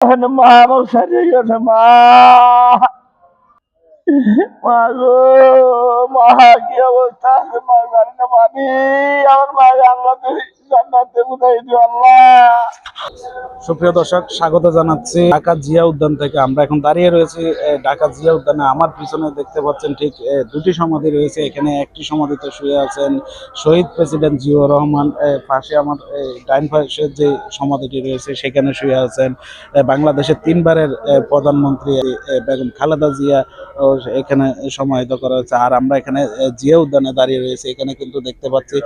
মা আমার সারিয়ে গেছে মা। মা গো, মা কি অবস্থা আছে মা জানি না। পানি আমার মা জান্নাতে জান্নাতে বুঝাই দিও আল্লাহ। সুপ্রিয় দর্শক, স্বাগত জানাচ্ছি ঢাকা জিয়া উদ্যান থেকে। আমরা এখন দাঁড়িয়ে রয়েছি ঢাকা জিয়া উদ্যানে। আমার পিছনে দেখতে পাচ্ছেন ঠিক দুটি সমাধি রয়েছে। এখানে একটি সমাধিতে শুয়ে আছেন শহীদ প্রেসিডেন্ট জিয়াউর রহমান। পাশে আমার ডাইন পাশের যে সমাধিটি রয়েছে সেখানে শুয়ে আছেন বাংলাদেশের তিনবারের প্রধানমন্ত্রী বেগম খালেদা জিয়া। এখানে সমাহিত করা হয়েছে। আর আমরা এখানে জিয়া উদ্যানে দাঁড়িয়ে রয়েছে। এখানে কিন্তু দেখতে পাচ্ছি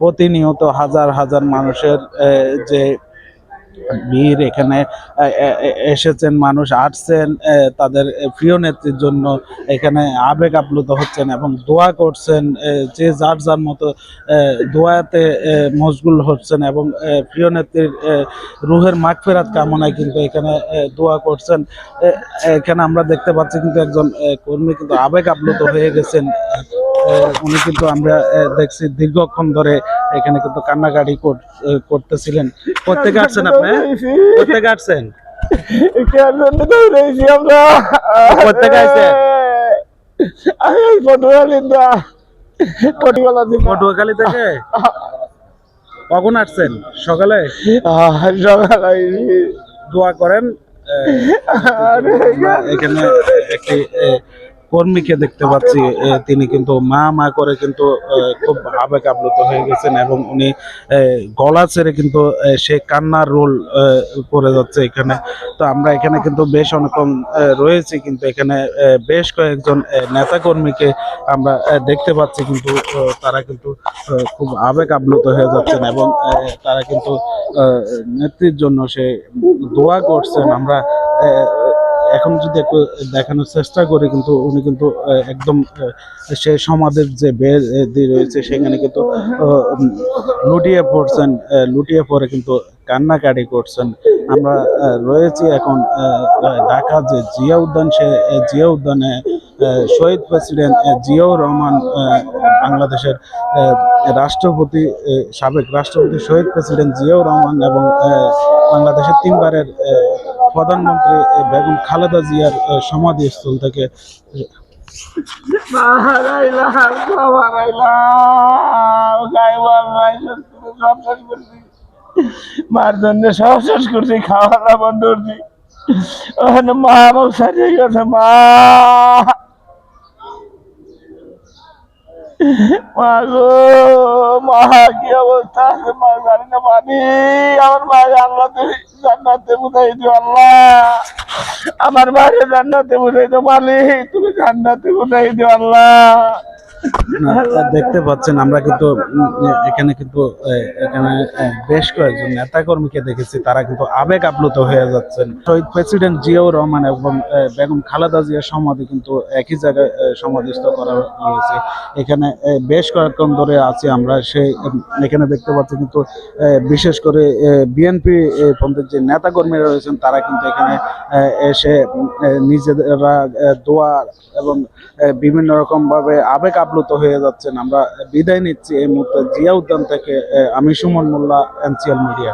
প্রতিনিয়ত হাজার হাজার মানুষের যে ভিড়। এখানে এসেছেন, মানুষ আসছেন তাদের প্রিয় নেত্রীর জন্য। এখানে আবেগ আপ্লুত হচ্ছেন এবং দোয়া করছেন, যে যার যার মতো দোয়াতে মশগুল হচ্ছেন এবং প্রিয় নেত্রীর রুহের মাগফিরাত কামনায় কিন্তু এখানে দোয়া করছেন। এখানে আমরা দেখতে পাচ্ছি কিন্তু একজন কর্মী কিন্তু আবেগ আপ্লুত হয়ে গেছেন। উনি কিন্তু আমরা দেখছি দীর্ঘক্ষণ ধরে এখানে কিন্তু কান্নাকাটি করতেছিলেন। কোথেকে আসছেন আপনি? কোথেকে আসছেন? আমরা কোথেকে আসছেন? আমি পটুয়াখালী থেকে। কখন আসছেন? সকালে? সকালে দোয়া করেন। আমরা এখানে একটি কর্মীকে দেখতে পাচ্ছি, তিনি কিন্তু মা মা করে কিন্তু খুব আবেগ আপ্লুত হয়ে গেছেন এবং উনি গলা ছেড়ে কিন্তু সে কান্নার রোল করে যাচ্ছে এখানে। তো আমরা এখানে কিন্তু বেশ অনেকক্ষণ রয়েছি, কিন্তু এখানে বেশ কয়েকজন নেতা কর্মীকে আমরা দেখতে পাচ্ছি, কিন্তু তারা কিন্তু খুব আবেগ আপ্লুত হয়ে যাচ্ছেন এবং তারা কিন্তু নেত্রীর জন্য সে দোয়া করছেন। আমরা এখন যদি একটু দেখানোর চেষ্টা করি, কিন্তু উনি কিন্তু একদম সে সমাজের যে বেদি রয়েছে সেখানে কিন্তু লুটিয়ে পড়ছেন, লুটিয়ে পড়ে কিন্তু কান্নাকাটি করছেন। আমরা রয়েছি এখন ঢাকা যে জিয়া উদ্যান, সে জিয়া উদ্যানে শহীদ প্রেসিডেন্ট জিয়াউর রহমান, বাংলাদেশের রাষ্ট্রপতি, সাবেক রাষ্ট্রপতি শহীদ প্রেসিডেন্ট জিয়াউর রহমান এবং বাংলাদেশের তিনবারের প্রধানমন্ত্রী বেগম খালেদা জিয়ার সমাধিস্থল থেকে। মার জন্য সব শেষ করছি, খাওয়া দাওয়া বন্ধ করছি। ওখানে মা আমার সারিয়ে গেছে মা। মা গো, মা কি অবস্থা আছে মা জানি না। পানি আমার মা জান্নাতে জান্নাতে বুঝাই দিও আল্লাহ। আমার মাকে জান্নাতে বুঝাই দিও মালিক, তুমি জান্নাতে বুঝাই দিও আল্লাহ। দেখতে পাচ্ছেন আমরা কিন্তু এখানে কিন্তু এখানে বেশ কয়েকজন নেতা কর্মীকে দেখেছি, তারা কিন্তু আবেগ আপ্লুত হয়ে যাচ্ছেন। শহীদ প্রেসিডেন্ট জিয়াউর রহমান এবং বেগম খালেদা জিয়ার সমাধি কিন্তু একই জায়গায় সমাধিস্থ করা হয়েছে। এখানে বেশ কয়েকক্ষণ ধরে আছি আমরা। সেই এখানে দেখতে পাচ্ছি কিন্তু বিশেষ করে বিএনপি পন্থীর যে নেতা কর্মীরা রয়েছেন, তারা কিন্তু এখানে এসে নিজেরা দোয়া এবং বিভিন্ন রকম ভাবে আবেগ আপ্লুত হয়ে যাচ্ছেন। আমরা বিদায় নিচ্ছি এই মুহূর্তে জিয়া উদ্যান থেকে। আমি সুমন মোল্লা, এনসিএল মিডিয়া।